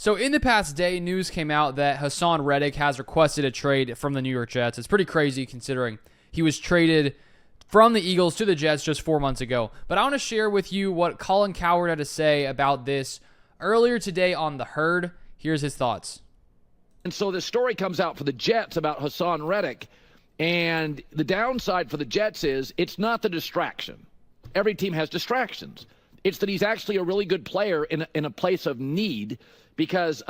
So in the past day, news came out that Haason Reddick has requested a trade from the New York Jets. It's pretty crazy considering he was traded from the Eagles to the Jets just 4 months ago. But I want to share with you what Colin Cowherd had to say about this earlier today on The Herd. Here's his thoughts. And so this story comes out for the Jets about Haason Reddick. And the downside for the Jets is it's not the distraction. Every team has distractions. It's that he's actually a really good player in a place of need because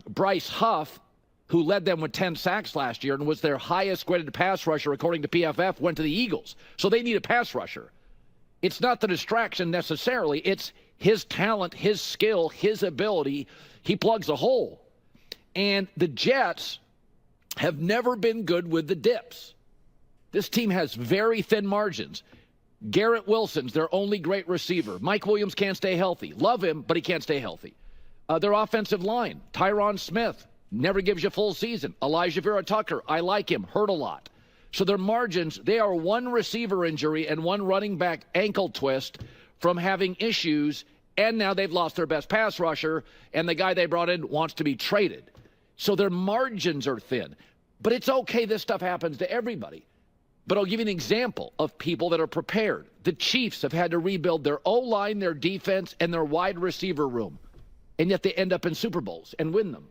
Bryce Huff, who led them with 10 sacks last year and was their highest graded pass rusher according to PFF, went to the Eagles. So they need a pass rusher. It's not the distraction necessarily. It's his talent, his skill, his ability. He plugs a hole. And the Jets have never been good with the dips. This team has very thin margins. Garrett Wilson's their only great receiver. Mike Williams can't stay healthy. Love him, but he can't stay healthy. Their offensive line, Tyron Smith, never gives you full season. Elijah Vera Tucker, I like him, hurt a lot. So their margins, they are one receiver injury and one running back ankle twist from having issues, and now they've lost their best pass rusher, and the guy they brought in wants to be traded. So their margins are thin. But it's okay, this stuff happens to everybody. But I'll give you an example of people that are prepared. The Chiefs have had to rebuild their O-line, their defense, and their wide receiver room. And yet they end up in Super Bowls and win them.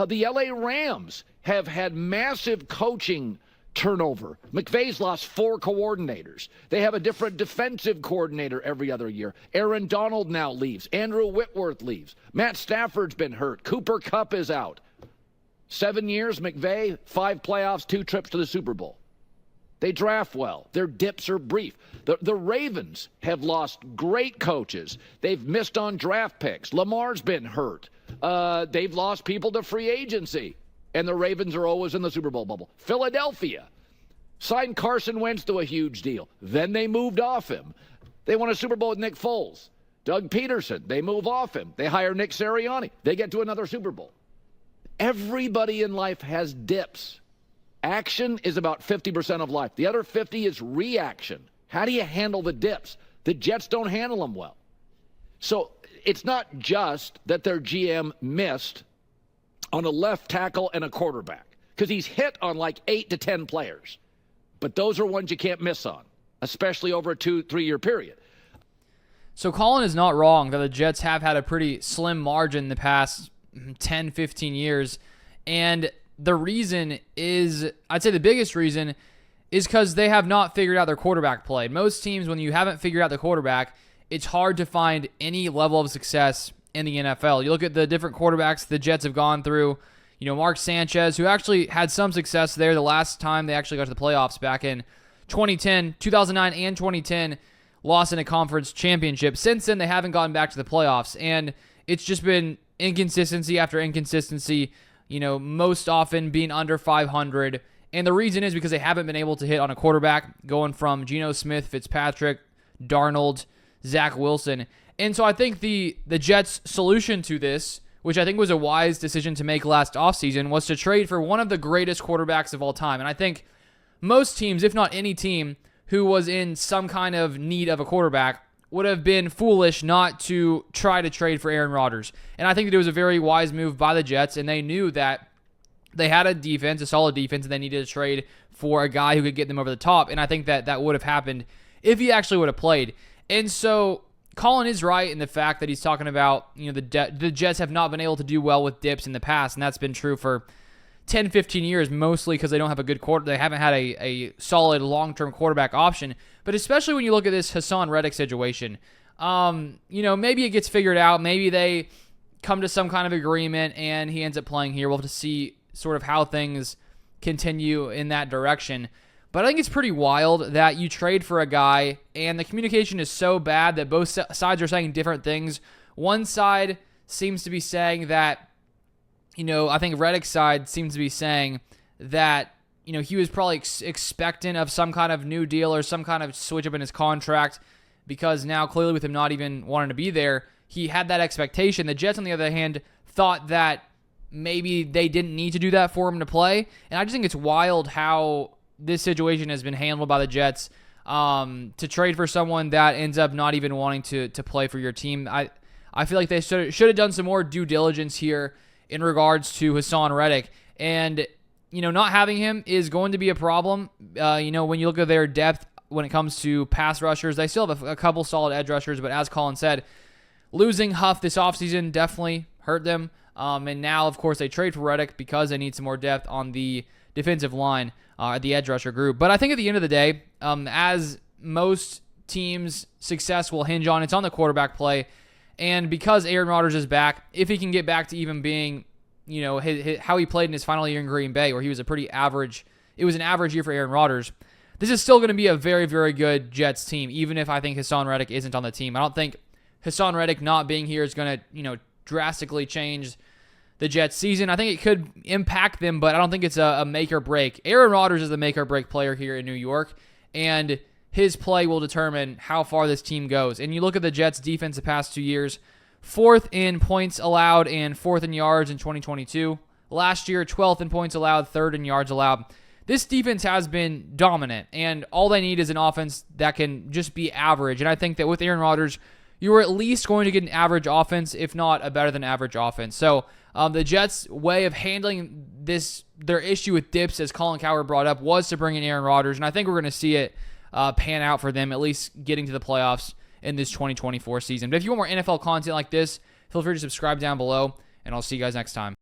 The L.A. Rams have had massive coaching turnover. McVay's lost 4 coordinators. They have a different defensive coordinator every other year. Aaron Donald now leaves. Andrew Whitworth leaves. Matt Stafford's been hurt. Cooper Kupp is out. 7 years, McVay, 5 playoffs, 2 trips to the Super Bowl. They draft well. Their dips are brief. The Ravens have lost great coaches. They've missed on draft picks. Lamar's been hurt. They've lost people to free agency. And the Ravens are always in the Super Bowl bubble. Philadelphia signed Carson Wentz to a huge deal. Then they moved off him. They won a Super Bowl with Nick Foles. Doug Peterson, they move off him. They hire Nick Sirianni. They get to another Super Bowl. Everybody in life has dips. Action is about 50% of life. The other 50 is reaction. How do you handle the dips? The Jets don't handle them well. So it's not just that their GM missed on a left tackle and a quarterback, because he's hit on like 8 to 10 players. But those are ones you can't miss on, especially over a 2-3 year period. So Colin is not wrong that the Jets have had a pretty slim margin in the past 10, 15 years. And the reason is, I'd say the biggest reason is because they have not figured out their quarterback play. Most teams, when you haven't figured out the quarterback, it's hard to find any level of success in the NFL. You look at the different quarterbacks the Jets have gone through. You know, Mark Sanchez, who actually had some success there the last time they actually got to the playoffs back in 2009 and 2010, lost in a conference championship. Since then, they haven't gotten back to the playoffs, and it's just been inconsistency after inconsistency, you know, most often being under 500. And the reason is because they haven't been able to hit on a quarterback, going from Geno Smith, Fitzpatrick, Darnold, Zach Wilson. And so I think the Jets' solution to this, which I think was a wise decision to make last offseason, was to trade for one of the greatest quarterbacks of all time. And I think most teams, if not any team, who was in some kind of need of a quarterback would have been foolish not to try to trade for Aaron Rodgers. And I think that it was a very wise move by the Jets, and they knew that they had a defense, a solid defense, and they needed to trade for a guy who could get them over the top. And I think that that would have happened if he actually would have played. And so Colin is right in the fact that he's talking about, you know, the Jets have not been able to do well with dips in the past, and that's been true for 10, 15 years, mostly because they don't have a good quarter. They haven't had a solid long-term quarterback option. But especially when you look at this Haason Reddick situation, you know, maybe it gets figured out. Maybe they come to some kind of agreement and he ends up playing here. We'll have to see sort of how things continue in that direction. But I think it's pretty wild that you trade for a guy and the communication is so bad that both sides are saying different things. One side seems to be saying that, you know, I think Reddick's side seems to be saying that, you know, he was probably expectant of some kind of new deal or some kind of switch up in his contract because now clearly with him not even wanting to be there, he had that expectation. The Jets, on the other hand, thought that maybe they didn't need to do that for him to play. And I just think it's wild how this situation has been handled by the Jets to trade for someone that ends up not even wanting to play for your team. I feel like they should have done some more due diligence here in regards to Haason Reddick. And, not having him is going to be a problem. When you look at their depth when it comes to pass rushers, they still have a couple solid edge rushers, but as Colin said, losing Huff this offseason definitely hurt them. And now, of course, they trade for Reddick because they need some more depth on the defensive line, the edge rusher group. But I think at the end of the day, as most teams' success will hinge on, it's on the quarterback play. And because Aaron Rodgers is back, if he can get back to even being, how he played in his final year in Green Bay, where he was it was an average year for Aaron Rodgers, this is still going to be a very, very good Jets team, even if I think Haason Reddick isn't on the team. I don't think Haason Reddick not being here is going to, drastically change the Jets season. I think it could impact them, but I don't think it's a make or break. Aaron Rodgers is the make or break player here in New York, and his play will determine how far this team goes. And you look at the Jets defense the past 2 years, 4th in points allowed and 4th in yards in 2022. Last year, 12th in points allowed, 3rd in yards allowed. This defense has been dominant, and all they need is an offense that can just be average. And I think that with Aaron Rodgers, you were at least going to get an average offense, if not a better than average offense. So the Jets' way of handling their issue with dips, as Colin Cowherd brought up, was to bring in Aaron Rodgers, and I think we're going to see it pan out for them, at least getting to the playoffs in this 2024 season. But if you want more NFL content like this, feel free to subscribe down below, and I'll see you guys next time.